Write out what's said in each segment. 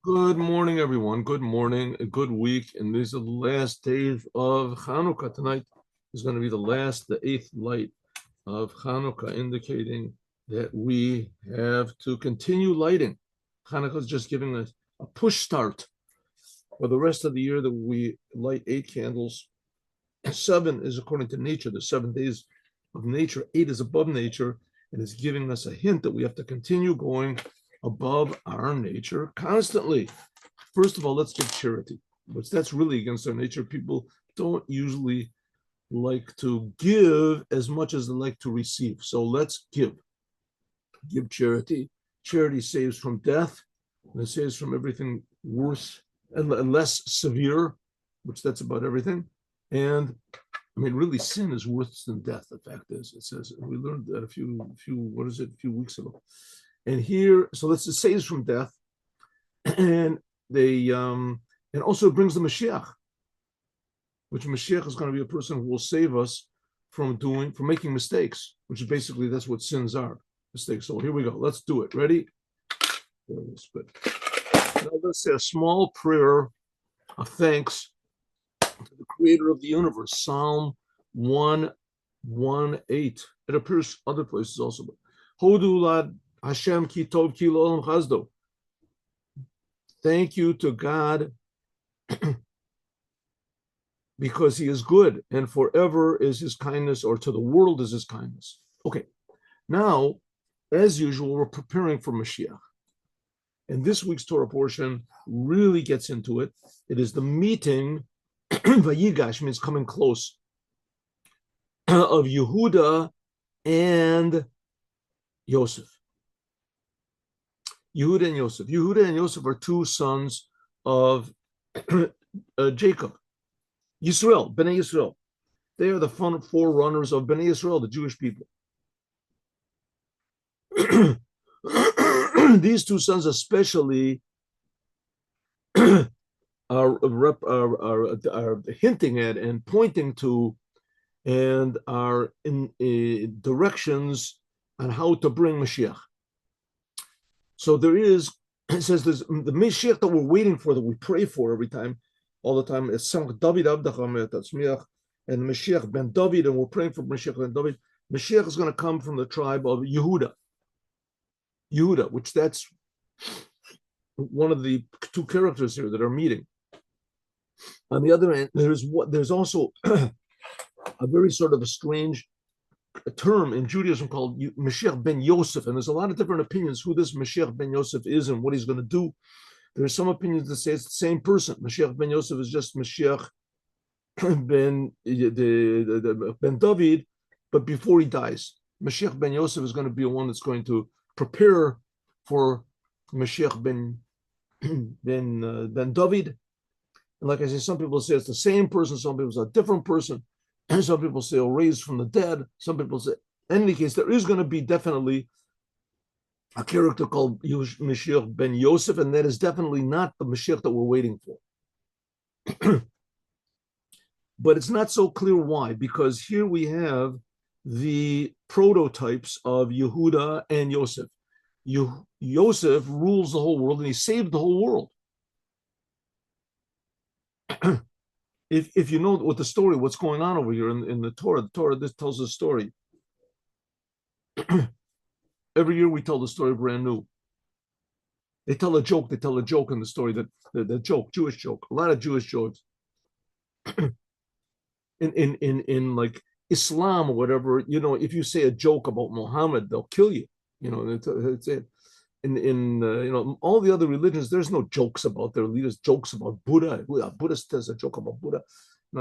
Good morning, everyone. Good morning, a good week. And these are the last days of Hanukkah. Tonight is going to be the eighth light of Hanukkah, indicating that we have to continue lighting. Hanukkah is just giving us a push start for the rest of the year that we light 8 candles. 7 is according to nature, the 7 days of nature. 8 is above nature, and it's giving us a hint that we have to continue going above our nature constantly. First of all, let's give charity, but that's really against our nature. People don't usually like to give as much as they like to receive. So let's give charity. Charity saves from death, and it saves from everything worse and less severe, which that's about everything. And I mean, really, sin is worse than death. The fact is, it says we learned that a few weeks ago. And here, so let's say saves from death, and and also it brings the Moshiach, which Moshiach is going to be a person who will save us from making mistakes, which is basically that's what sins are, mistakes. So here we go. Let's do it. Ready? There it is. Good. Now let's say a small prayer of thanks to the Creator of the universe. Psalm 118. It appears other places also. Hodu lad Hashem ki tov ki l'olam chazdo. Thank you to God because He is good, and forever is His kindness, or to the world is His kindness. Okay, now, as usual, we're preparing for Mashiach. And this week's Torah portion really gets into it. It is the meeting, Vayigash means coming close, of Yehuda and Yosef. Yehuda and Yosef. Yehuda and Yosef are two sons of Jacob. Yisrael, Bnei Yisrael. They are the forerunners of Bnei Yisrael, the Jewish people. These two sons especially are hinting at and pointing to and are in directions on how to bring Mashiach. So there is, it says there's the Mashiach that we're waiting for, that we pray for every time, all the time. It's David Abdacham and Mashiach ben David, and we're praying for Mashiach ben David. Mashiach is going to come from the tribe of Yehuda. Yehuda, which that's one of the two characters here that are meeting. On the other hand, there's also a very sort of a strange term in Judaism called Moshiach ben Yosef, and there's a lot of different opinions who this Moshiach ben Yosef is and what he's going to do. There are some opinions that say it's the same person. Moshiach ben Yosef is just Moshiach ben David, but before he dies. Moshiach ben Yosef is going to be the one that's going to prepare for Moshiach ben David. And like I say, some people say it's the same person, some people say a different person. And some people say, raised from the dead. Some people say, in any case, there is going to be definitely a character called Moshiach ben Yosef, and that is definitely not the Mashiach that we're waiting for. But it's not so clear why, because here we have the prototypes of Yehuda and Yosef. Yosef rules the whole world, and he saved the whole world. If you know what the story, what's going on over here in the Torah, this tells a story. Every year we tell the story brand new. They tell a joke in the story, that the joke, Jewish joke, a lot of Jewish jokes. in like Islam or whatever, if you say a joke about Muhammad, they'll kill you. It's it. In all the other religions, there's no jokes about their leaders. Jokes about Buddha. A Buddhist tells a joke about Buddha.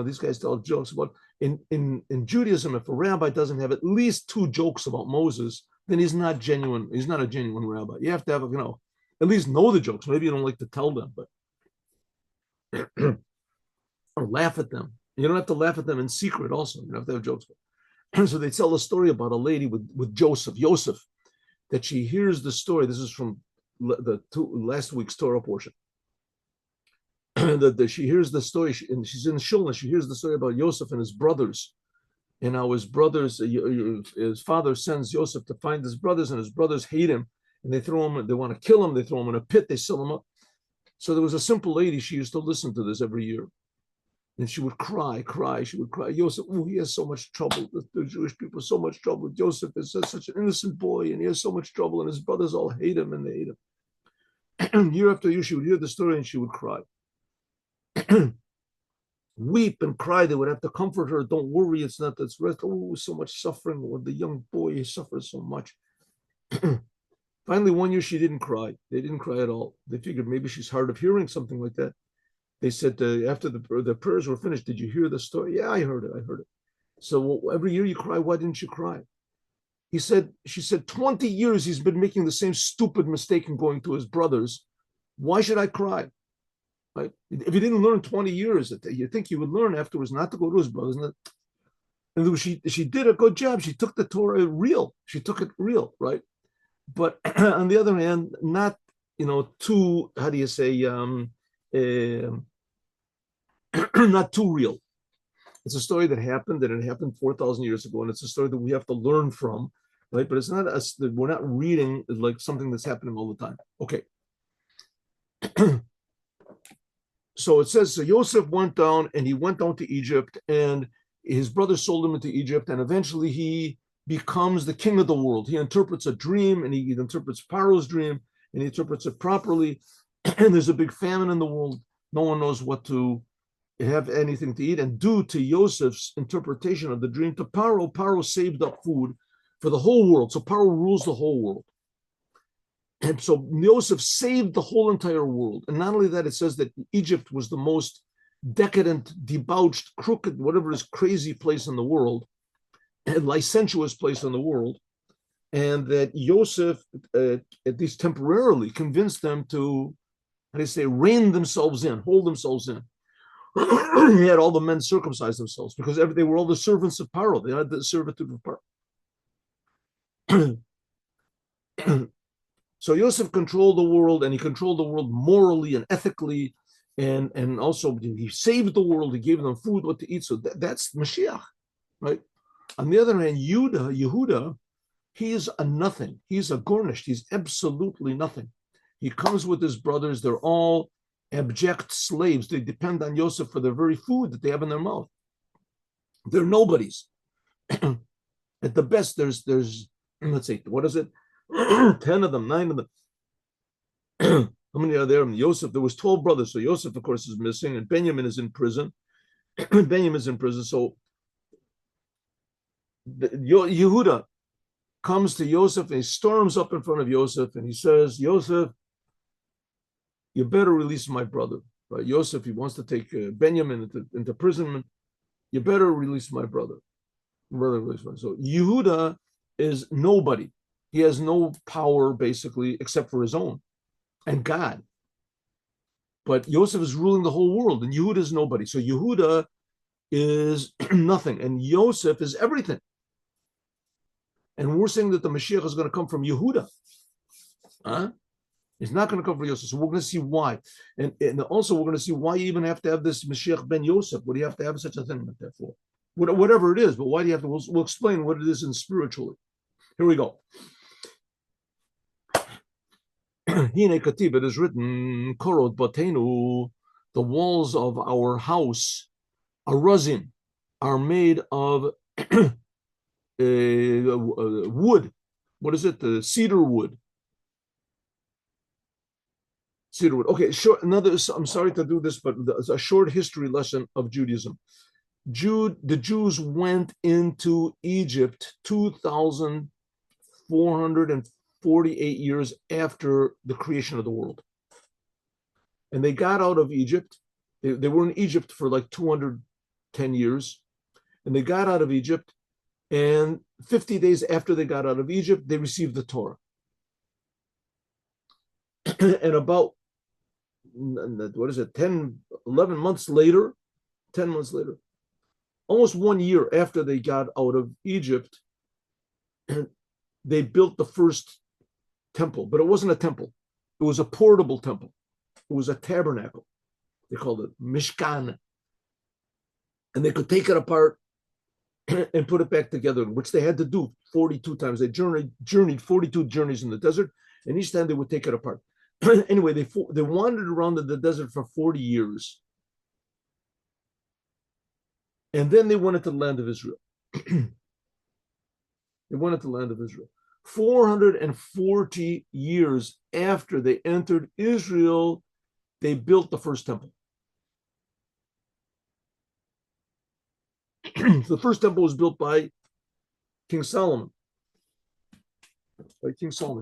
These guys tell jokes about. In Judaism, if a rabbi doesn't have at least 2 jokes about Moses, then he's not genuine. He's not a genuine rabbi. You have to have at least know the jokes. Maybe you don't like to tell them, but or laugh at them. You don't have to laugh at them in secret. Also, you have to have jokes. So they tell a story about a lady with Yosef. That she hears the story. This is from last week's Torah portion. that she hears the story, and she's in shul, and she hears the story about Yosef and his brothers, and how his brothers, his father sends Yosef to find his brothers, and his brothers hate him, and they want to kill him. They throw him in a pit. They seal him up. So there was a simple lady, she used to listen to this every year. And she would cry. She would cry. Yosef, oh, he has so much trouble. The Jewish people, so much trouble. Joseph is such an innocent boy, and he has so much trouble, and his brothers all hate him, and they hate him. Year after year, she would hear the story, and she would cry. Weep and cry. They would have to comfort her. Don't worry, it's not that's rest. Oh, so much suffering. With the young boy, he suffers so much. Finally, one year she didn't cry. They didn't cry at all. They figured maybe she's hard of hearing, something like that. They said after the prayers were finished, did you hear the story? Yeah, I heard it. I heard it. So every year you cry. Why didn't you cry? She said, 20 years he's been making the same stupid mistake in going to his brothers. Why should I cry? Right? If he didn't learn 20 years, you think he would learn afterwards not to go to his brothers. And she did a good job. She took the Torah real. She took it real, right? But on the other hand, not, too, how do you say, not too real. It's a story that happened, and it happened 4,000 years ago, and it's a story that we have to learn from, right? But it's not us. We're not reading like something that's happening all the time. Okay. So it says, so Yosef went down, and he went down to Egypt, and his brothers sold him into Egypt, and eventually he becomes the king of the world. He interprets a dream, and he interprets Pharaoh's dream, and he interprets it properly. And there's a big famine in the world. No one knows what to have anything to eat. And due to Yosef's interpretation of the dream to Paro, Paro saved up food for the whole world. So Paro rules the whole world. And so Yosef saved the whole entire world. And not only that, it says that Egypt was the most decadent, debauched, crooked, whatever is crazy place in the world, and licentious place in the world. And that Yosef, at least temporarily, convinced them to, how do you say, rein themselves in, hold themselves in. He had all the men circumcise themselves because they were all the servants of Paro. They had the servitude of Paro. So Yosef controlled the world, and he controlled the world morally and ethically, and also he saved the world. He gave them food, what to eat. So that's Mashiach, right? On the other hand, Yehuda, he is a nothing. He's a garnished. He's absolutely nothing. He comes with his brothers. They're all abject slaves. They depend on Yosef for the very food that they have in their mouth. They're nobodies. At the best, there's let's say, what is it? 10 of them, 9 of them. How many are there? Yosef, there was 12 brothers. So Yosef, of course, is missing, and Benjamin is in prison. Benjamin is in prison. So Yehuda comes to Yosef, and he storms up in front of Yosef, and he says, Yosef, you better release my brother. Right? Yosef, he wants to take Benjamin into imprisonment. You better release my brother. So Yehuda is nobody. He has no power, basically, except for his own and God. But Yosef is ruling the whole world, and Yehuda is nobody. So Yehuda is nothing, and Yosef is everything. And we're saying that the Mashiach is going to come from Yehuda. Huh? He's not going to come from Yosef. So we're going to see why. And also we're going to see why you even have to have this Mashiach ben Yosef. What do you have to have such a thing like that for? Whatever it is, but why do you have to? We'll explain what it is in spiritually. Here we go. Hine Katib, it is written, Korot Batenu, the walls of our house, Arazim, are made of wood. What is it? The cedar wood. Cedar wood. Okay, short. I'm sorry to do this, but a short history lesson of Judaism. The Jews went into Egypt 2,448 years after the creation of the world. And they got out of Egypt. They were in Egypt for like 210 years. And they got out of Egypt. And 50 days after they got out of Egypt, they received the Torah. And about, 10 months later, almost 1 year after they got out of Egypt, they built the first temple, but it wasn't a temple. It was a portable temple. It was a tabernacle. They called it Mishkan. And they could take it apart and put it back together, which they had to do 42 times. They journeyed 42 journeys in the desert, and each time they would take it apart. Anyway, they wandered around the desert for 40 years. And then they went into the land of Israel. They went into the land of Israel. 440 years after they entered Israel, they built the first temple. The first temple was built by King Solomon.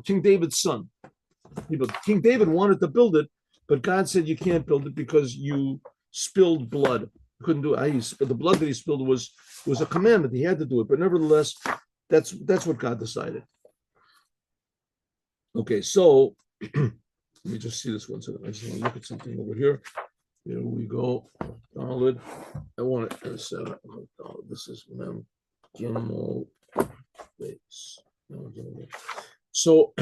King David's son. King David wanted to build it, but God said you can't build it because you spilled blood. You couldn't do it. The blood that he spilled was a commandment. He had to do it, but nevertheless, that's what God decided. Okay, so let me just see this one second. I just want to look at something over here. Here we go. Solid. I want to set up. This is Mem Gimel base. So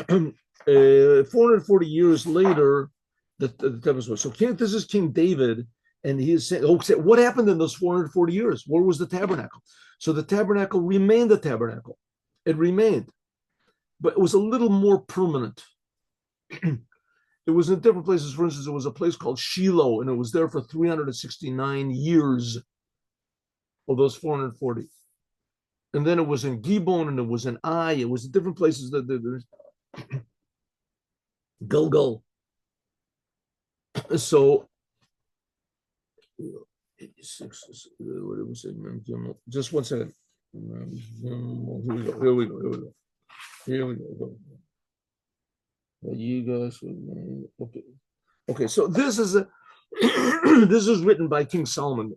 440 years later, the temple was. So this is King David, and he is saying, what happened in those 440 years? Where was the tabernacle? So the tabernacle remained the tabernacle. It remained, but it was a little more permanent. It was in different places. For instance, there was a place called Shiloh, and it was there for 369 years of those 440. And then it was in Gibon, and it was in Ai. It was in different places that there's Gilgal. So 86. What it was in just one second. Here we go. You guys, okay. So this is this is written by King Solomon.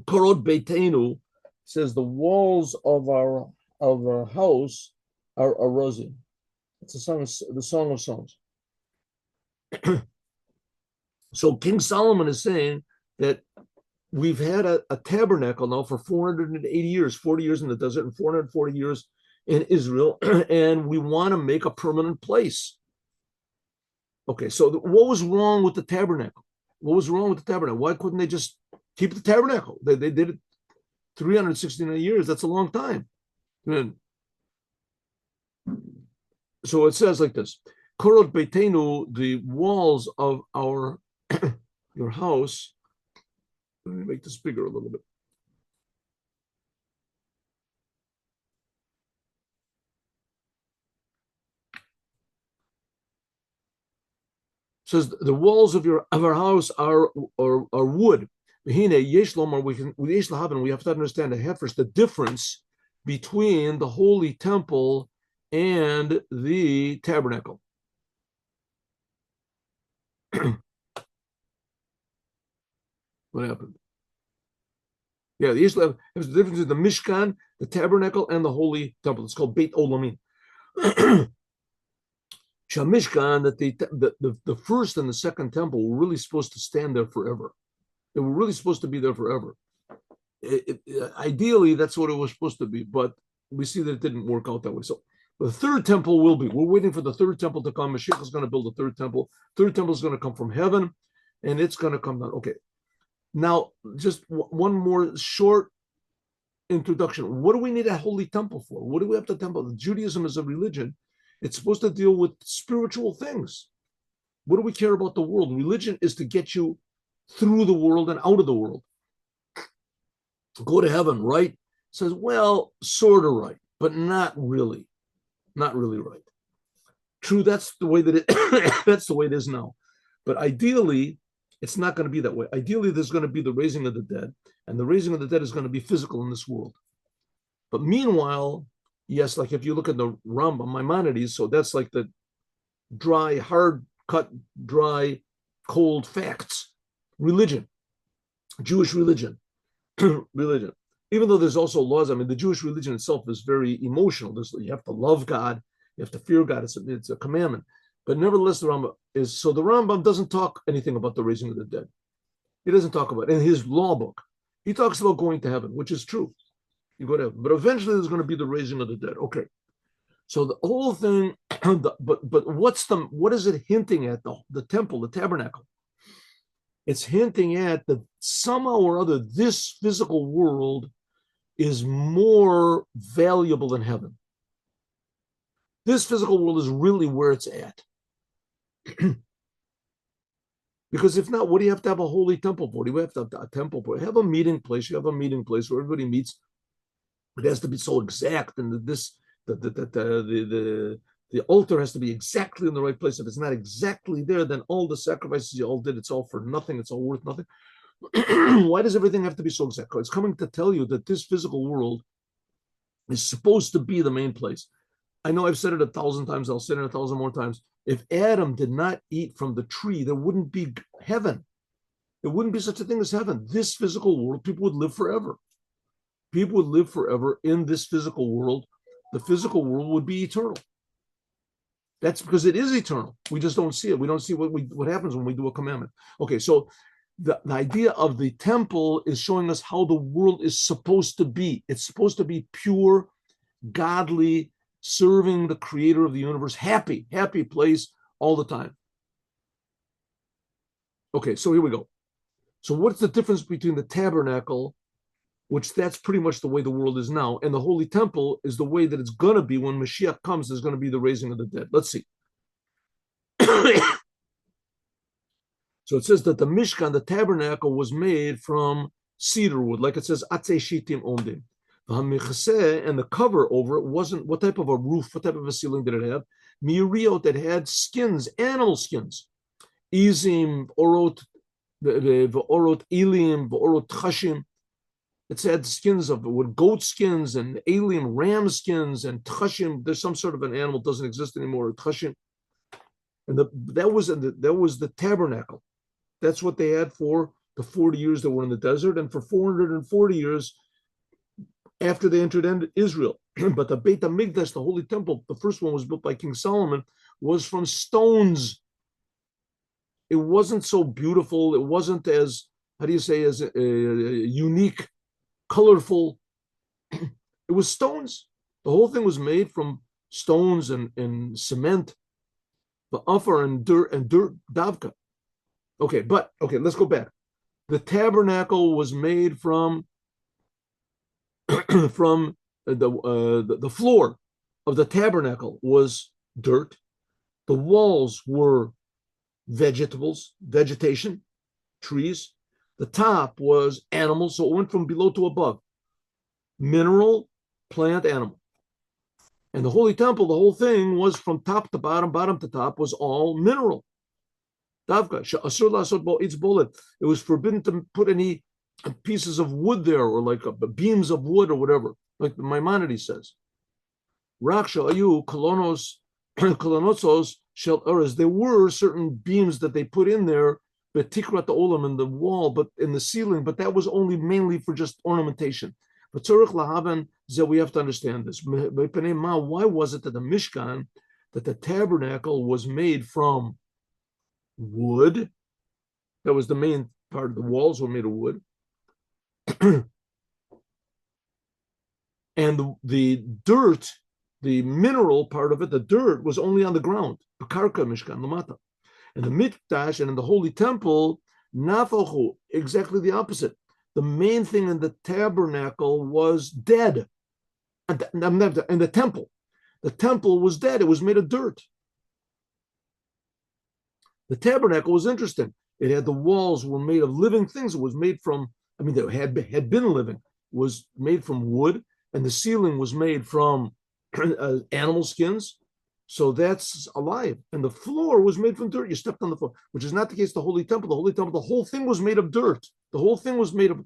Korot Beitenu says the walls of our house are arosing. It's the Song of Songs. So King Solomon is saying that we've had a tabernacle now for 480 years, 40 years in the desert and 440 years in Israel, and we want to make a permanent place. Okay, so what was wrong with the tabernacle? What was wrong with the tabernacle? Why couldn't they just keep the tabernacle? They did it 369 years. That's a long time. So it says like this: Korot Beitenu, the walls of your house. Let me make this bigger a little bit. Says the walls of our house are wood. We have to understand the difference between the holy temple and the tabernacle. What happened? Yeah, the Yishlav is the difference between the Mishkan, the tabernacle, and the holy temple. It's called Beit Olamim. Shamishkan, that the first and the second temple were really supposed to stand there forever. They were really supposed to be there forever. Ideally, that's what it was supposed to be, but we see that it didn't work out that way. So the third temple will be. We're waiting for the third temple to come. Moshiach is going to build a third temple. Third temple is going to come from heaven, and it's going to come down. Okay. Now, just one more short introduction. What do we need a holy temple for? What do we have to temple? Judaism is a religion. It's supposed to deal with spiritual things. What do we care about the world? Religion is to get you through the world and out of the world. Go to heaven, right? Says, well, sort of right, but not really. Not really right. True, that's the way that that's the way it is now. But ideally, it's not going to be that way. Ideally, there's going to be the raising of the dead, and the raising of the dead is going to be physical in this world. But meanwhile, yes, like if you look at the Rambam, Maimonides, so that's like the dry, hard cut, dry, cold facts. Religion, Jewish religion, religion. Even though there's also laws, I mean, the Jewish religion itself is very emotional. You have to love God, you have to fear God. It's a commandment. But nevertheless, the Rambam is, so the Rambam doesn't talk anything about the raising of the dead. He doesn't talk about it. In his law book, he talks about going to heaven, which is true. You go to heaven. But eventually there's going to be the raising of the dead. Okay. So the whole thing, but what is it hinting at, the temple, the tabernacle? It's hinting at that somehow or other, this physical world is more valuable than heaven. This physical world is really where it's at. Because if not, what do you have to have a holy temple for? Do you have to have a temple for? Have a meeting place. You have a meeting place where everybody meets. It has to be so exact, and the altar has to be exactly in the right place. If it's not exactly there, then all the sacrifices you all did, it's all for nothing. It's all worth nothing. Why does everything have to be so exact? It's coming to tell you that this physical world is supposed to be the main place. I know I've said it 1,000 times. I'll say it 1,000 more times. If Adam did not eat from the tree, there wouldn't be heaven. There wouldn't be such a thing as heaven. This physical world, people would live forever. People would live forever in this physical world. The physical world would be eternal. That's because it is eternal. We just don't see it. We don't see what happens when we do a commandment. Okay, so the idea of the temple is showing us how the world is supposed to be. It's supposed to be pure, godly, serving the creator of the universe, happy place all the time. Okay, so here we go. So what's the difference between the tabernacle, which that's pretty much the way the world is now, and the holy temple is the way that it's going to be when Mashiach comes. There's going to be the raising of the dead. Let's see. So it says that the Mishkan, the tabernacle, was made from cedar wood, like it says, Atzei Shitim Ondim. And the cover over it wasn't, what type of a roof, what type of a ceiling did it have? Miriot, that had skins, animal skins. Izim, Orot, Orot Ilim, Orot Chashim. It had skins of with goat skins and alien ram skins and Chashim. There's some sort of an animal, doesn't exist anymore, Chashim. And that was the tabernacle. That's what they had for the 40 years that were in the desert, and for 440 years after they entered into Israel. But the Beit HaMikdash, the Holy Temple, the first one was built by King Solomon, was from stones. It wasn't so beautiful. It wasn't as, as unique, colorful. It was stones. The whole thing was made from stones and cement, the offer and dirt davka. Okay, let's go back. The tabernacle was made from the floor of the tabernacle was dirt. The walls were vegetation, trees. The top was animals, so it went from below to above. Mineral, plant, animal. And the Holy Temple, the whole thing was from top to bottom, bottom to top, was all mineral. It was forbidden to put any pieces of wood there, or like beams of wood or whatever, like the Maimonides says. There were certain beams that they put in there, but tikrat olam in the wall, but in the ceiling, but that was only mainly for just ornamentation. But we have to understand this. Why was it that the Mishkan, that the tabernacle was made from wood? That was the main part. The walls were made of wood. And the dirt, the mineral part of it, the dirt was only on the ground. Karka Mishkan Lamata. And the Mikdash and in the Holy Temple, Nafachu, exactly the opposite. The main thing in the tabernacle was dead. And the temple was dead. It was made of dirt. The tabernacle was interesting. It had the walls were made of living things. It was made from, they had been living, was made from wood, and the ceiling was made from animal skins. So that's alive. And the floor was made from dirt. You stepped on the floor, which is not the case of the Holy Temple. The Holy Temple, the whole thing was made of dirt. The whole thing was made of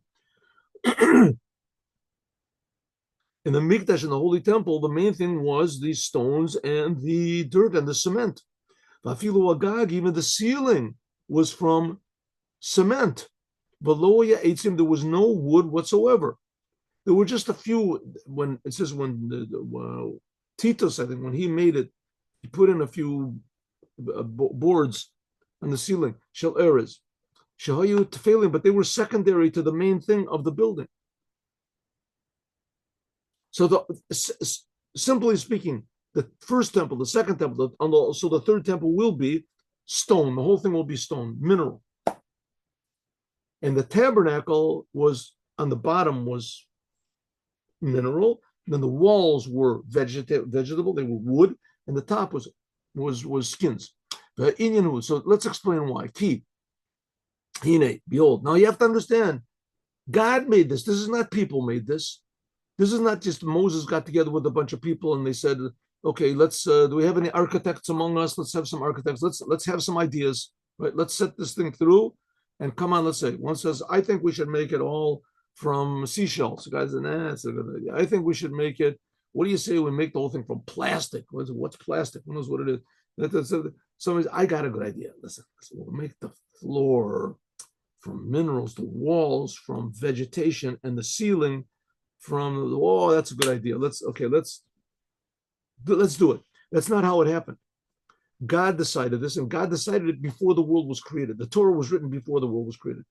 in the Mikdash, in the Holy Temple, the main thing was the stones and the dirt and the cement. Vafilu Agag, even the ceiling was from cement. Veloya Eitzim, there was no wood whatsoever. There were just a few, when it says when Titus, I think, when he made it, he put in a few boards on the ceiling, Shel Erez, Shahayu Tefelim, but they were secondary to the main thing of the building. So simply speaking, the first temple, the second temple, so the third temple will be stone. The whole thing will be stone, mineral. And the tabernacle was, on the bottom was mineral. And then the walls were vegetable, they were wood, and the top was skins. So let's explain why. Key, hine, behold. Now you have to understand, God made this. This is not people made this. This is not just Moses got together with a bunch of people and they said, okay, let's do we have any architects among us? Let's have some architects. Let's have some ideas, right? Let's set this thing through and come on, let's say. One says, I think we should make it all from seashells. The guy said, nah, that's a good idea. I think we should make it, what do you say we make the whole thing from plastic? What's plastic? Who knows what it is? Somebody, I got a good idea. Listen, we'll make the floor from minerals, the walls from vegetation, and the ceiling from the wall. That's a good idea. Let's do it. That's not how it happened. God decided this, and God decided it before the world was created. The Torah was written before the world was created.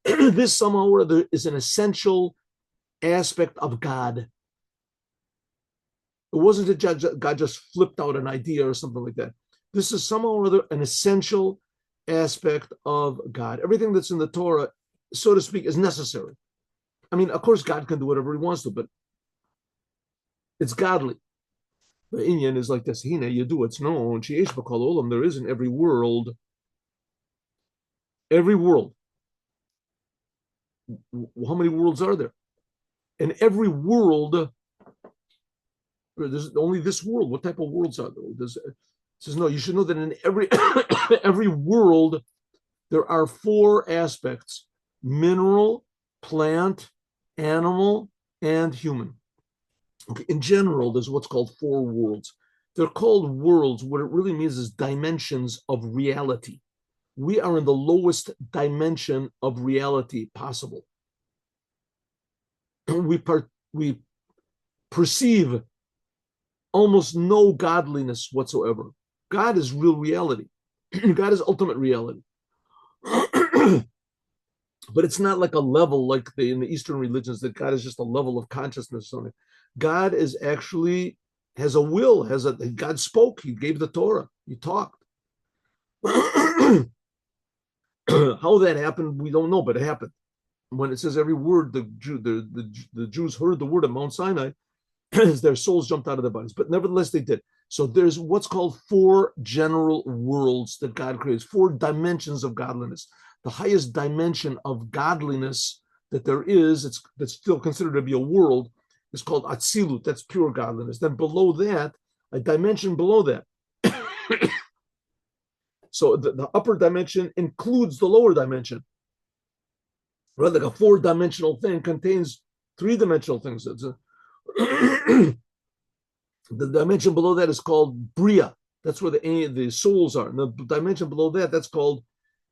This somehow or other is an essential aspect of God. It wasn't that God just flipped out an idea or something like that. This is somehow or other an essential aspect of God. Everything that's in the Torah, so to speak, is necessary. I mean, of course, God can do whatever he wants to, but it's godly. The Inyan is like this. Hine, you do, it's known. There is in every world. Every world. How many worlds are there? In every world, there's only this world. What type of worlds are there? It says, no, you should know that in every every world, there are four aspects: mineral, plant, animal, and human. Okay, in general, there's what's called four worlds. They're called worlds. What it really means is dimensions of reality. We are in the lowest dimension of reality possible. We perceive almost no godliness whatsoever. God is real reality. God is ultimate reality. But it's not like a level like in the Eastern religions that God is just a level of consciousness. God is actually has a will, God spoke, he gave the Torah, he talked. How that happened, we don't know, but it happened. When it says every word, the Jews heard the word at Mount Sinai, their souls jumped out of their bodies, but nevertheless they did. So there's what's called four general worlds that God creates, four dimensions of godliness. The highest dimension of godliness that there is, that's still considered to be a world, is called Atzilut. That's pure godliness. Then below that, a dimension below that. So the upper dimension includes the lower dimension. Right? Like a four-dimensional thing contains three-dimensional things. The dimension below that is called Bria. That's where the souls are. And the dimension below that, that's called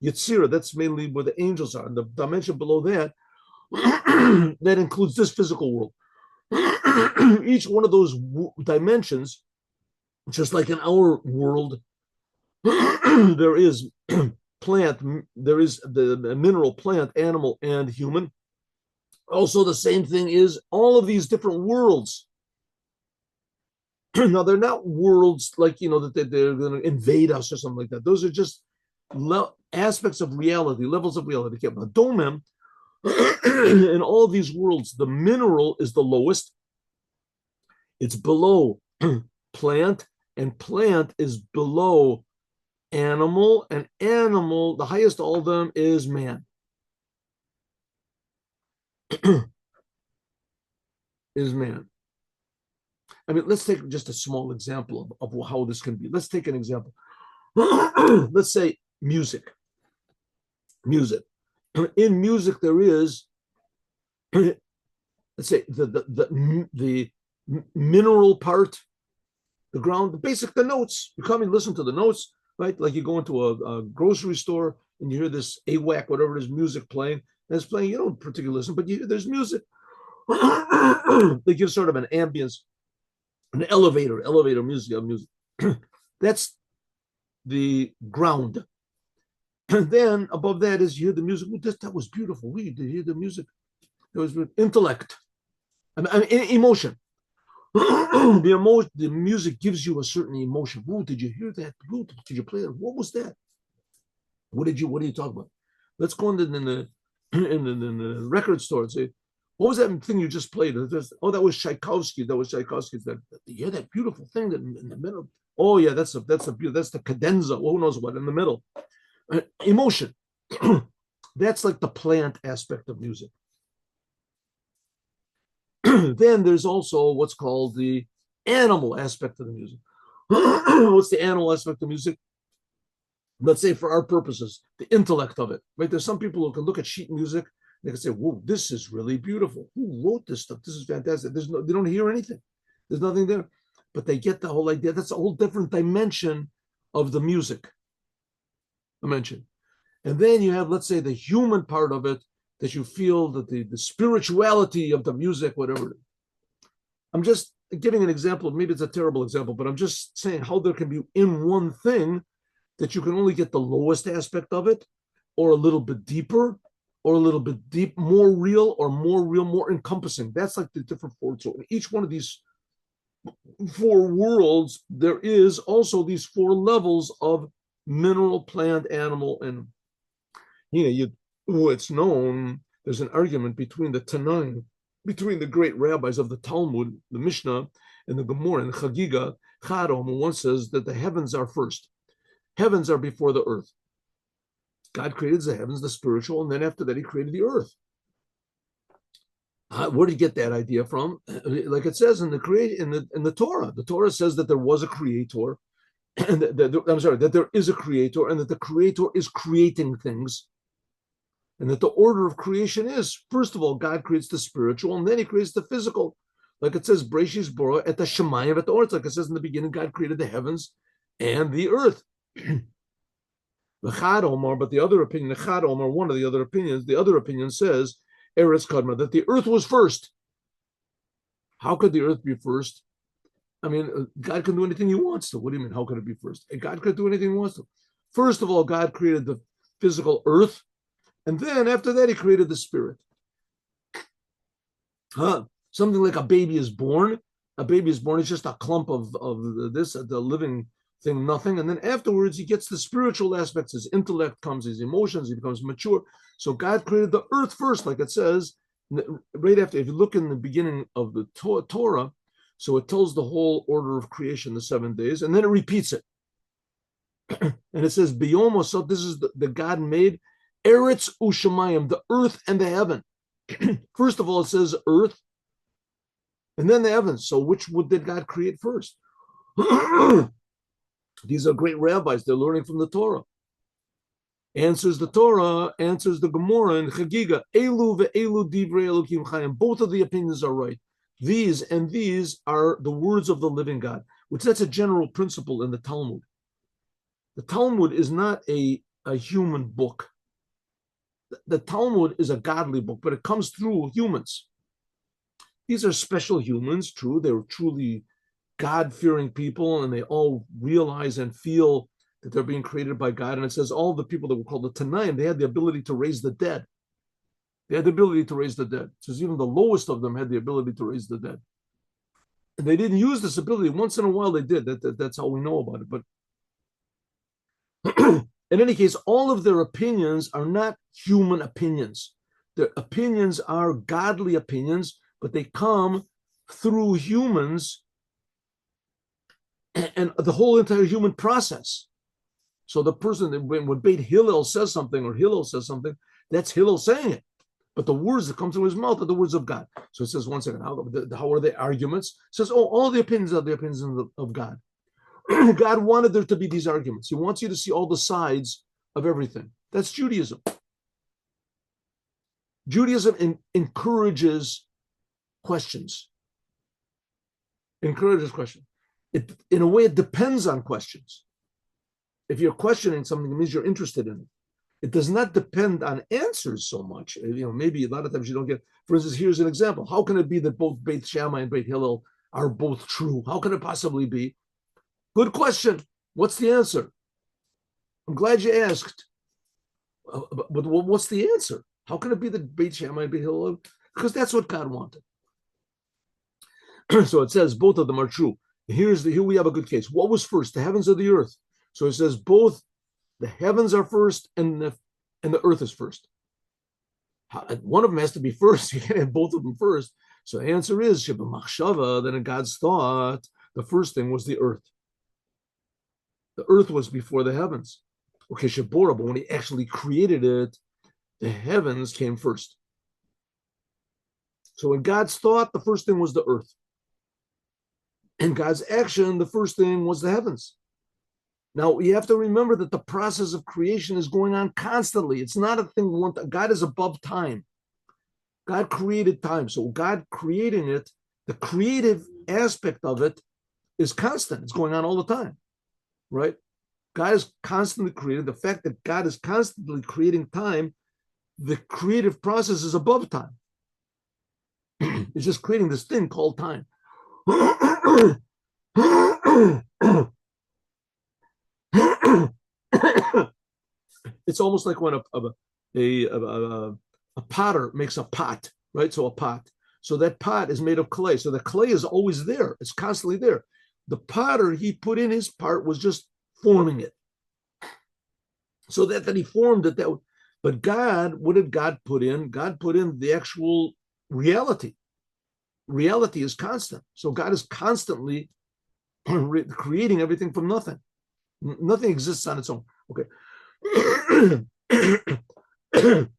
Yetzirah. That's mainly where the angels are. And the dimension below that, that includes this physical world. Each one of those dimensions, just like in our world, there is plant, there is the mineral, plant, animal, and human. Also, the same thing is all of these different worlds. Now, they're not worlds like, that they're going to invade us or something like that. Those are just aspects of reality, levels of reality. Domem, in all these worlds, the mineral is the lowest. It's below plant, and plant is below animal, and animal, the highest of all of them is man. Is man. I mean, let's take just a small example of how this can be. Let's take an example. Let's say music. Music. In music, there is, let's say, the mineral part, the ground, the notes. You come and listen to the notes, right? Like you go into a grocery store and you hear this AWAC, whatever it is, music playing. And it's playing, you don't particularly listen, but there's music. They give sort of an ambience, an elevator music. That's the ground. And then above that is you hear the music. That was beautiful. We did hear the music. There was intellect, emotion. The music gives you a certain emotion. Ooh, did you hear that? Ooh, did you play that? What was that? What are you talking about? Let's go in the record store and say, what was that thing you just played? That was Tchaikovsky. That was Tchaikovsky. You hear that beautiful thing that in the middle. Oh yeah, that's the cadenza. Who knows what in the middle? Emotion. That's like the plant aspect of music. Then there's also what's called the animal aspect of the music. What's the animal aspect of music? Let's say for our purposes, the intellect of it. Right? There's some people who can look at sheet music. They can say, "Whoa, this is really beautiful. Who wrote this stuff? This is fantastic." They don't hear anything. There's nothing there, but they get the whole idea. That's a whole different dimension of the music dimension. And then you have, let's say, the human part of it, that you feel that the spirituality of the music, whatever. I'm just giving an example. Maybe it's a terrible example, but I'm just saying how there can be in one thing that you can only get the lowest aspect of it, or a little bit deeper, or a little bit deep, more real, more encompassing. That's like the different four. So in each one of these four worlds, there is also these four levels of mineral, plant, animal, and it's known. There's an argument between the Tanaim, between the great rabbis of the Talmud, the Mishnah, and the Gemara and Chagiga. Chadom one says that the heavens are first. Heavens are before the earth. God created the heavens, the spiritual, and then after that, He created the earth. Where did He get that idea from? Like it says in the Torah. The Torah says that there was a creator, and that there is a creator, and that the creator is creating things, and that the order of creation is, first of all, God creates the spiritual, and then He creates the physical. Like it says, Breshis Bora at the Shemayim at the Earth. Like it says in the beginning, God created the heavens and the earth. The Chad Omar, but the other opinion, the Chad Omar, one of the other opinions, the other opinion says, Eretz Kadma, that the earth was first. How could the earth be first? I mean, God can do anything He wants to. What do you mean, how could it be first? God could do anything He wants to. First of all, God created the physical earth, and then after that, He created the spirit. Something like a baby is born. A baby is born, it's just a clump of the living thing, nothing. And then afterwards, he gets the spiritual aspects. His intellect comes, his emotions, he becomes mature. So God created the earth first, like it says, right after. If you look in the beginning of the Torah, so it tells the whole order of creation, the 7 days, and then it repeats it. And it says, Biyom, so this is the God made Eretz Ushamayim, the earth and the heaven. First of all, it says earth, and then the heavens. So which did God create first? These are great rabbis. They're learning from the Torah. Answers the Torah, answers the Gemara and Chagiga. Elu ve'elu divrei Elokim Chayim. Both of the opinions are right. These and these are the words of the living God, which that's a general principle in the Talmud. The Talmud is not a human book. The Talmud is a godly book, but it comes through humans. These are special humans, true. They're truly God-fearing people, and they all realize and feel that they're being created by God. And it says all the people that were called the Tanaim, they had the ability to raise the dead. They had the ability to raise the dead. It says even the lowest of them had the ability to raise the dead. And they didn't use this ability. Once in a while they did. That's how we know about it. But in any case, all of their opinions are not human opinions. Their opinions are godly opinions, but they come through humans and the whole entire human process. So the person, when Beit Hillel says something, or Hillel says something, that's Hillel saying it. But the words that come through his mouth are the words of God. So it says, one second, how are the arguments? It says, all the opinions are the opinions of God. God wanted there to be these arguments. He wants you to see all the sides of everything. That's Judaism. Judaism encourages questions. Encourages questions. In a way, it depends on questions. If you're questioning something, it means you're interested in it. It does not depend on answers so much. Maybe a lot of times you don't get. For instance, here's an example. How can it be that both Beit Shammai and Beit Hillel are both true? How can it possibly be? Good question. What's the answer? I'm glad you asked. But what's the answer? How can it be that Beit Shammai and Beit Hillel? Because that's what God wanted. So it says both of them are true. Here we have a good case. What was first, the heavens or the earth? So it says both the heavens are first and the earth is first. One of them has to be first. You can't have both of them first. So the answer is, then in God's thought, the first thing was the earth. The earth was before the heavens. Okay, Shabora, but when he actually created it, the heavens came first. So in God's thought, the first thing was the earth. In God's action, the first thing was the heavens. Now, you have to remember that the process of creation is going on constantly. It's not a thing one time. God is above time. God created time. So God creating it, the creative aspect of it is constant. It's going on all the time, right? God is constantly creating. The fact that God is constantly creating time, the creative process is above time. It's just creating this thing called time. It's almost like when a potter makes a pot, right? So a pot. So that pot is made of clay. So the clay is always there. It's constantly there. The potter, he put in his part was just forming it. So that he formed it. But God, what did God put in? God put in the actual reality. Reality is constant. So God is constantly creating everything from nothing. Nothing exists on its own. Okay.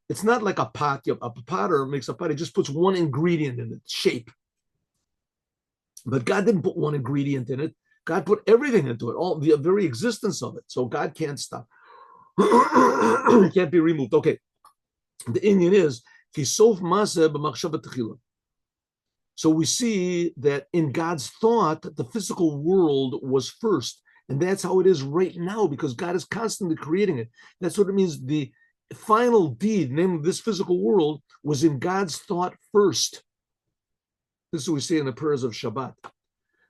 It's not like a pot. A potter makes a pot. He just puts one ingredient in it, shape. But God didn't put one ingredient in it. God put everything into it, all the very existence of it. So God can't stop. It can't be removed. Okay. The Indian is kisof maseh b'machshava techila. So we see that in God's thought, the physical world was first. And that's how it is right now, because God is constantly creating it. That's what it means. The final deed, namely this physical world, was in God's thought first. This is what we say in the prayers of Shabbat.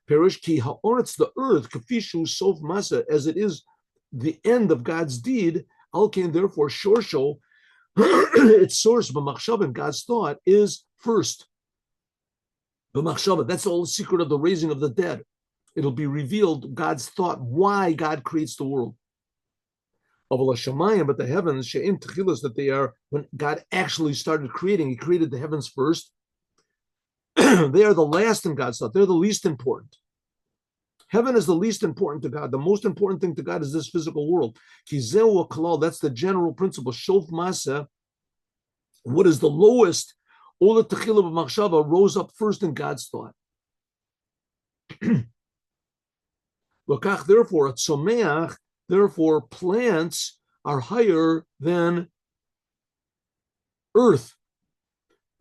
Perish ki ha'oretz, the earth, kafishu sof masa, as it is the end of God's deed, alkein, therefore, shorsho, its source, b'machshava, in God's thought, is first. B'machshava, that's the whole secret of the raising of the dead. It'll be revealed God's thought, why God creates the world. But the heavens, that they are, when God actually started creating, he created the heavens first. They are the last in God's thought. They're the least important. Heaven is the least important to God. The most important thing to God is this physical world. That's the general principle. Shof masa, what is the lowest, Ola techila b'machshava, rose up first in God's thought. Therefore, tzomeach, therefore, plants are higher than earth.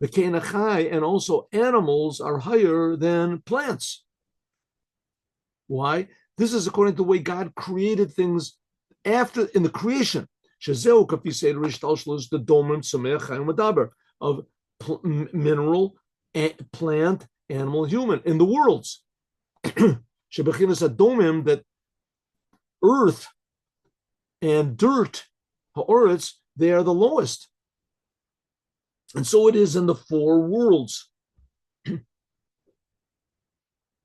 And also animals are higher than plants. Why? This is according to the way God created things after in the creation. The domim of mineral, plant, animal, human in the worlds. That earth and dirt, ha'oretz, they are the lowest. And so it is in the four worlds.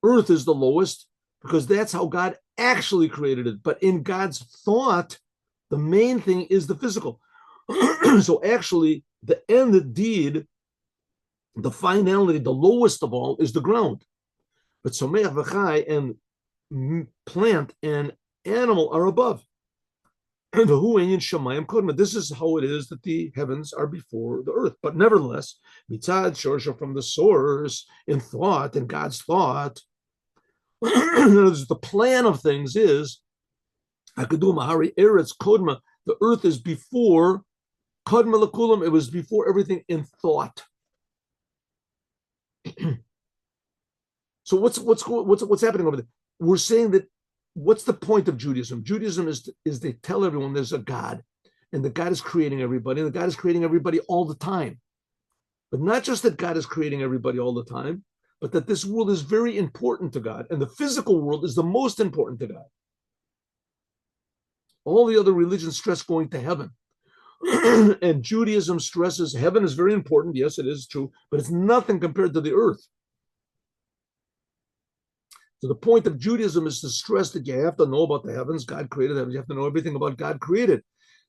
Earth is the lowest because that's how God actually created it. But in God's thought, the main thing is the physical. So actually, the end deed, the finality, the lowest of all, is the ground. But Someach v'chai and plant and animal are above. This is how it is that the heavens are before the earth. But nevertheless, mitzad shorsha, from the source, in thought, in God's thought, the plan of things is the earth is before kodma lakulam. It was before everything in thought. So what's happening over there? We're saying that what's the point of Judaism? Judaism is they tell everyone there's a God, and that God is creating everybody, and that God is creating everybody all the time. But not just that God is creating everybody all the time, but that this world is very important to God, and the physical world is the most important to God. All the other religions stress going to heaven. And Judaism stresses heaven is very important. Yes, it is true, but it's nothing compared to the earth. So the point of Judaism is to stress that you have to know about the heavens. God created heavens. You have to know everything about God created.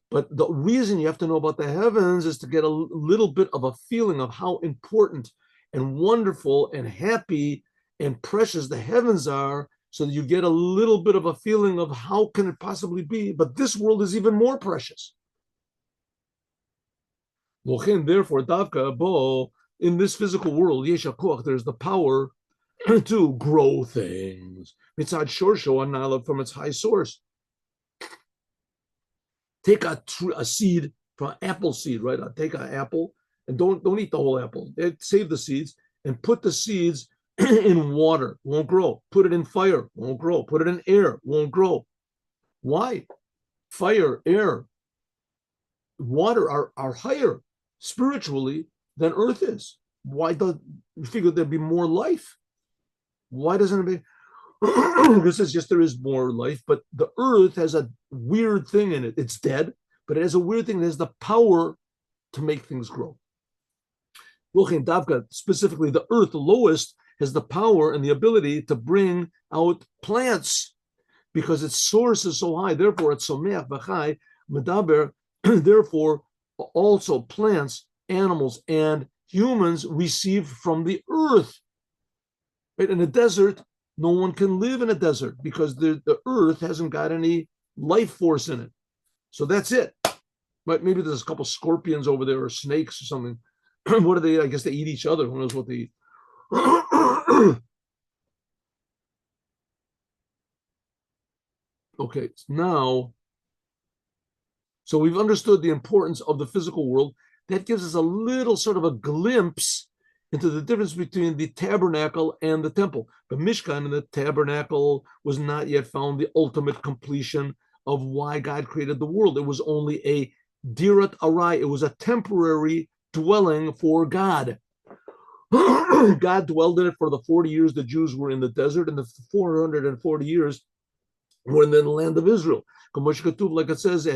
But the reason you have to know about the heavens is to get a little bit of a feeling of how important and wonderful and happy and precious the heavens are, so that you get a little bit of a feeling of how can it possibly be, but this world is even more precious. Therefore, Davka Bo, in this physical world, Yeshakoch, there's the power to grow things. Mitzad Shorsho Anala, from its high source. Take a seed from apple seed, right? Take an apple and don't eat the whole apple. Save the seeds and put the seeds in water, won't grow. Put it in fire, won't grow. Put it in air, won't grow. Why? Fire, air, water are higher spiritually than earth is. Why does you figure there'd be more life? Why doesn't it be? This is just there is more life, but the earth has a weird thing in it. It's dead, but it has a weird thing. It has the power to make things grow. Specifically, the earth, the lowest, has the power and the ability to bring out plants because its source is so high. Therefore, it's someach v'chai medaber. Therefore, also plants, animals, and humans receive from the earth. Right? In a desert, no one can live in a desert because the earth hasn't got any life force in it. So that's it. But maybe there's a couple scorpions over there or snakes or something. What do they? I guess they eat each other. Who knows what they eat? Okay, now, so we've understood the importance of the physical world. That gives us a little sort of a glimpse into the difference between the tabernacle and the temple. The Mishkan and the tabernacle was not yet found the ultimate completion of why God created the world. It was only a dirat arai. It was a temporary dwelling for God. God dwelled in it for the 40 years the Jews were in the desert, and the 440 years were in the land of Israel. Like it says, I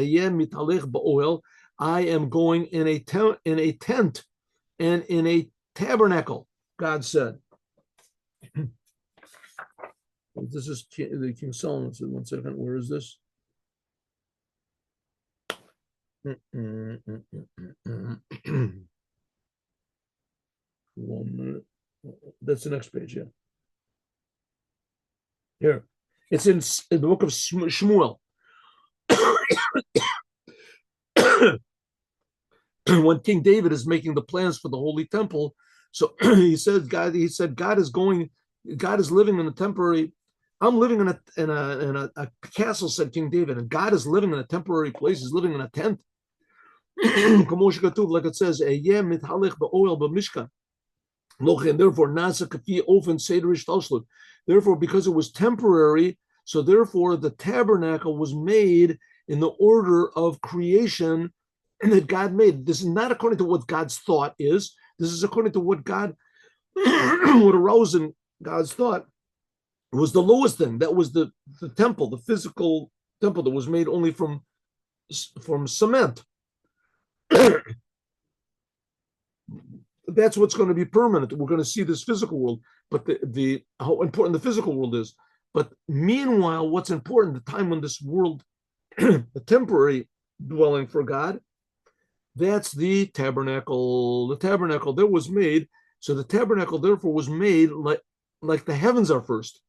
am going in a tent and in a tabernacle, God said. This is the King Solomon said. 1 second, where is this? One minute. That's the next page, yeah. Here. It's in the book of Shmuel. When King David is making the plans for the holy temple, so he said, God is living in a temporary. I'm living in a castle, said King David, and God is living in a temporary place. He's living in a tent. Like it says, therefore, because it was temporary, so therefore the tabernacle was made in the order of creation that God made. This is not according to what God's thought is. This is according to what God, what arose in God's thought was the lowest thing. That was the temple, the physical temple that was made only from cement. That's what's going to be permanent. We're going to see this physical world, but the how important the physical world is. But meanwhile, what's important, the time when this world, a temporary dwelling for God, that's the tabernacle. The tabernacle that was made, so the tabernacle therefore was made like the heavens are first,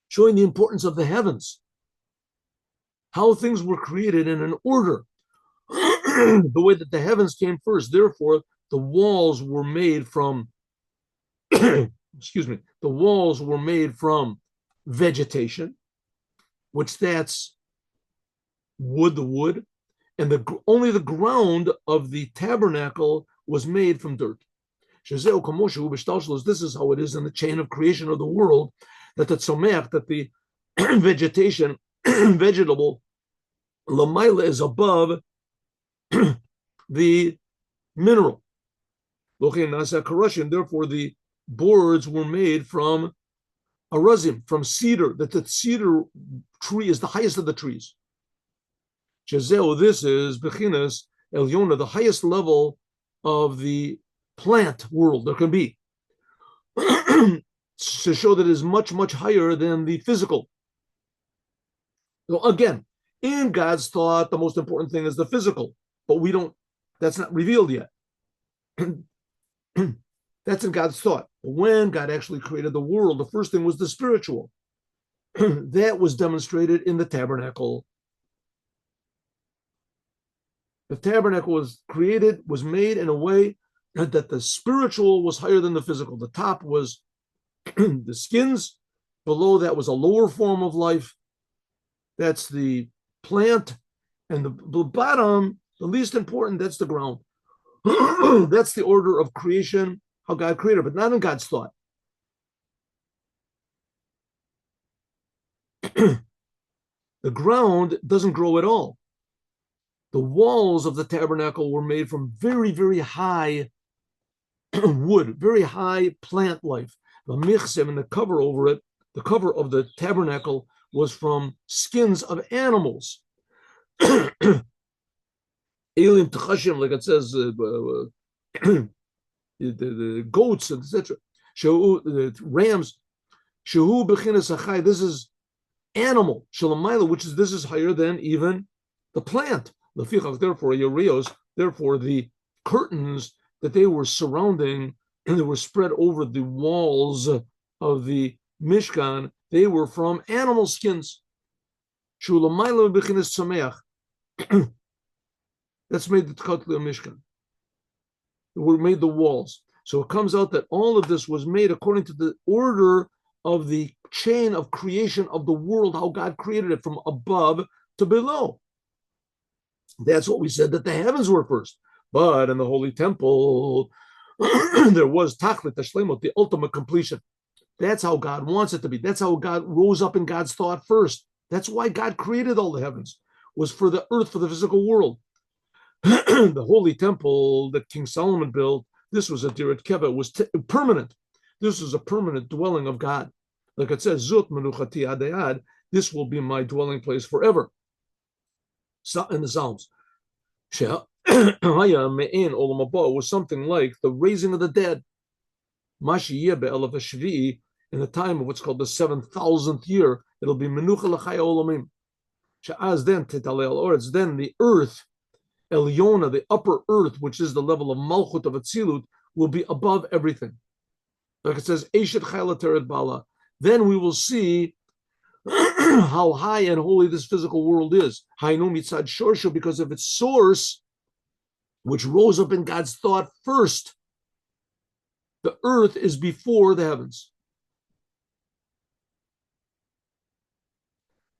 showing the importance of the heavens, how things were created in an order. The way that the heavens came first, therefore the walls were made from excuse me, the walls were made from vegetation, which that's wood, and only the ground of the tabernacle was made from dirt. This is how it is in the chain of creation of the world, that the vegetation, vegetable, lamaila is above the mineral. Therefore, the boards were made from arazim, from cedar, that the cedar tree is the highest of the trees. This is Bechinas Elyona, the highest level of the plant world there can be, to show that it is much, much higher than the physical. So again, in God's thought, the most important thing is the physical, but that's not revealed yet. That's in God's thought. When God actually created the world, the first thing was the spiritual. That was demonstrated in the tabernacle. The tabernacle was created, was made in a way that the spiritual was higher than the physical. The top was the skins. Below that was a lower form of life. That's the plant. And the bottom, the least important, that's the ground. That's the order of creation, how God created, but not in God's thought. The ground doesn't grow at all. The walls of the tabernacle were made from very, very high wood, very high plant life. The michzem and the cover over it, the cover of the tabernacle was from skins of animals. Elim tchashim, like it says, the goats, etc. The rams. Shehu bechinas achai. This is animal. Shalamayla, which is this is higher than even the plant. Therefore, Yerios, therefore the curtains that they were surrounding and they were spread over the walls of the Mishkan, they were from animal skins. Shulamayla bechinas sameach. That's made the Tkatli Mishkan. Were made the walls. So it comes out that all of this was made according to the order of the chain of creation of the world, how God created it from above to below. That's what we said, that the heavens were first. But in the Holy Temple, there was Tachlit Hashlemot, the ultimate completion. That's how God wants it to be. That's how God rose up in God's thought first. That's why God created all the heavens, was for the earth, for the physical world. The Holy Temple that King Solomon built, this was a Dirat Keva, was permanent. This was a permanent dwelling of God. Like it says, Zut menuchati adayad, this will be my dwelling place forever. In the Psalms. It was something like the raising of the dead. In the time of what's called the 7,000th year, it'll be menucha l'chaya olamim. It's then the earth, Elyona, the upper earth, which is the level of Malchut of Atzilut, will be above everything. Like it says, Eshet chayla teret bala. Then we will see how high and holy this physical world is. Hainu mitzad shorsha, because of its source, which rose up in God's thought first. The earth is before the heavens.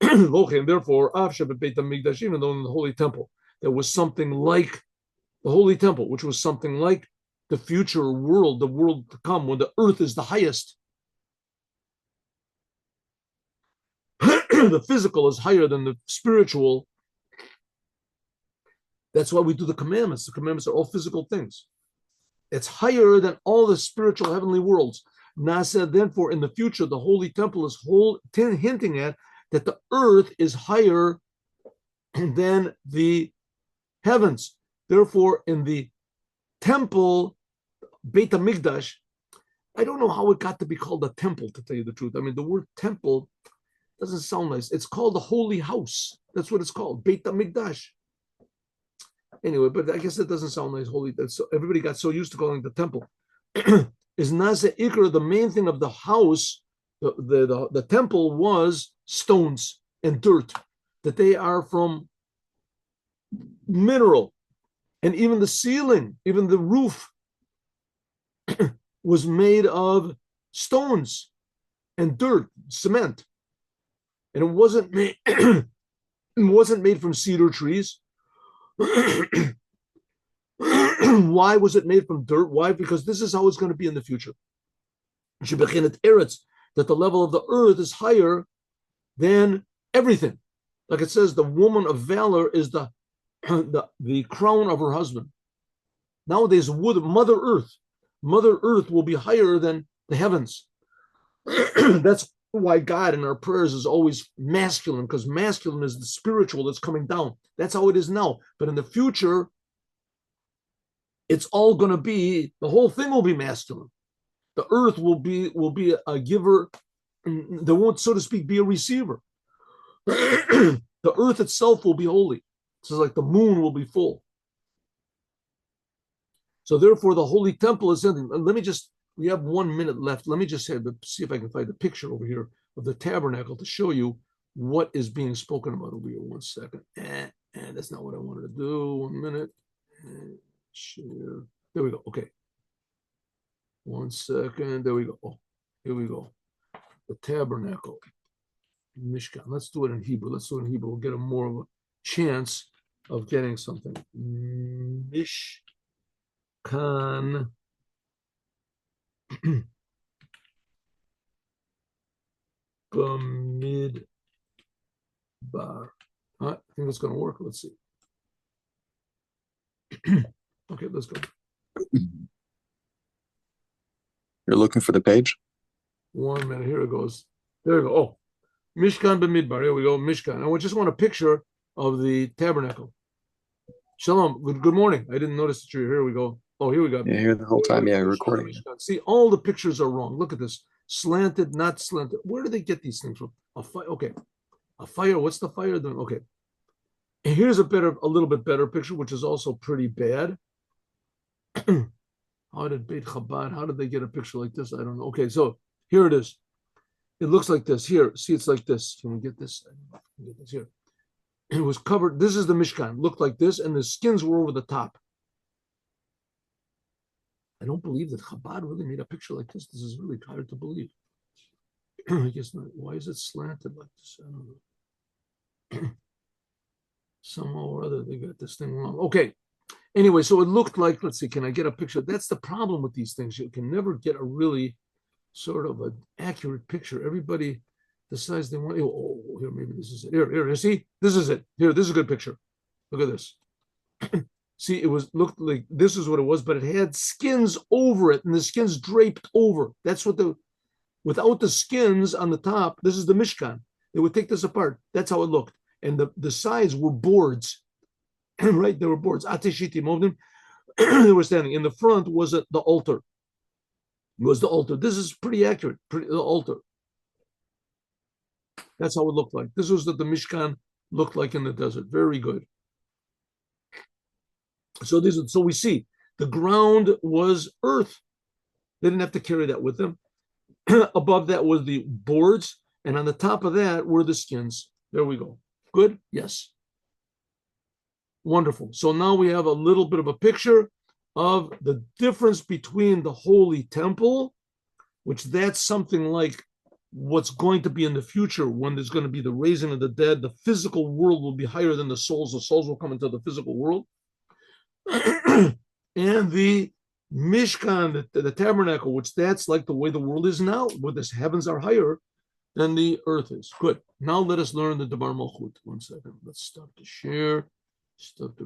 Therefore, even though in the Holy Temple, there was something like the Holy Temple, which was something like the future world, the world to come, when the earth is the highest. The physical is higher than the spiritual. That's why we do the commandments. The commandments are all physical things. It's higher than all the spiritual heavenly worlds. Nasa, therefore, in the future, the Holy Temple is hinting at that the earth is higher than the heavens. Therefore, in the temple, Beit HaMikdash, I don't know how it got to be called a temple, to tell you the truth. I mean, the word temple doesn't sound nice. It's called the holy house. That's what it's called, Beit HaMikdash. Anyway, but I guess it doesn't sound nice, holy. Everybody got so used to calling it the temple. Is Nase Ikra, the main thing of the house, the temple was stones and dirt, that they are from mineral. And even the ceiling, even the roof was made of stones and dirt, cement. And it wasn't made, it wasn't made from cedar trees. Why was it made from dirt? Why? Because this is how it's going to be in the future. That the level of the earth is higher than everything. Like it says, the woman of valor is the crown of her husband. Nowadays, Mother Earth will be higher than the heavens. That's why God in our prayers is always masculine, because masculine is the spiritual that's coming down. That's how it is now. But in the future, it's all going to be, the whole thing will be masculine. The earth will be a giver. There won't, so to speak, be a receiver. The earth itself will be holy. So like the moon will be full. So therefore, the holy temple is something. Let me just We have 1 minute left. Let me just see if I can find the picture over here of the tabernacle to show you what is being spoken about over here. 1 second. And that's not what I wanted to do. 1 minute. Share. There we go. Okay. 1 second. There we go. Oh, here we go. The tabernacle. Mishkan. Let's do it in Hebrew. We'll get a more of a chance of getting something. Mishkan. Bamidbar. I think it's going to work. Let's see. Okay, let's go. You're looking for the page? 1 minute. Here it goes. There we go. Oh, Mishkan Bamidbar. Here we go. Mishkan. I just want a picture of the tabernacle. Shalom. Good morning. I didn't notice that you're here. We go. Oh, here we go. You're here the whole time. Yeah, recording. See, all the pictures are wrong. Look at this. Slanted, not slanted. Where do they get these things from? A fire. Okay. A fire. What's the fire doing? Okay. And here's a little bit better picture, which is also pretty bad. How did Beit Chabad, how did they get a picture like this? I don't know. Okay, so here it is. It looks like this. Here, see, it's like this. Can we get this? Get this here. It was covered. This is the Mishkan. Looked like this, and the skins were over the top. I don't believe that Chabad really made a picture like this. This is really hard to believe. I guess not. Why is it slanted like this? I don't know. Somehow or other, they got this thing wrong. Okay. Anyway, so it looked like, let's see, can I get a picture? That's the problem with these things. You can never get a really sort of an accurate picture. Everybody decides they want, oh, here, maybe this is it. Here, see? This is it. Here, this is a good picture. Look at this. See, looked like this is what it was, but it had skins over it, and the skins draped over. That's what without the skins on the top, this is the Mishkan. They would take this apart. That's how it looked. And the sides were boards. Right, there were boards. They were standing. In the front was the altar. This is pretty accurate. The altar. That's how it looked like. This was what the Mishkan looked like in the desert. Very good. So we see the ground was earth. They didn't have to carry that with them. Above that was the boards, and on the top of that were the skins. There we go. Good? Yes. Wonderful. So now we have a little bit of a picture of the difference between the Holy Temple, which that's something like what's going to be in the future when there's going to be the raising of the dead. The physical world will be higher than the souls. The souls will come into the physical world. And the Mishkan, the tabernacle, which that's like the way the world is now, where the heavens are higher than the earth is. Good. Now let us learn the Dabar Malchut. 1 second. Let's stop the share. Stop the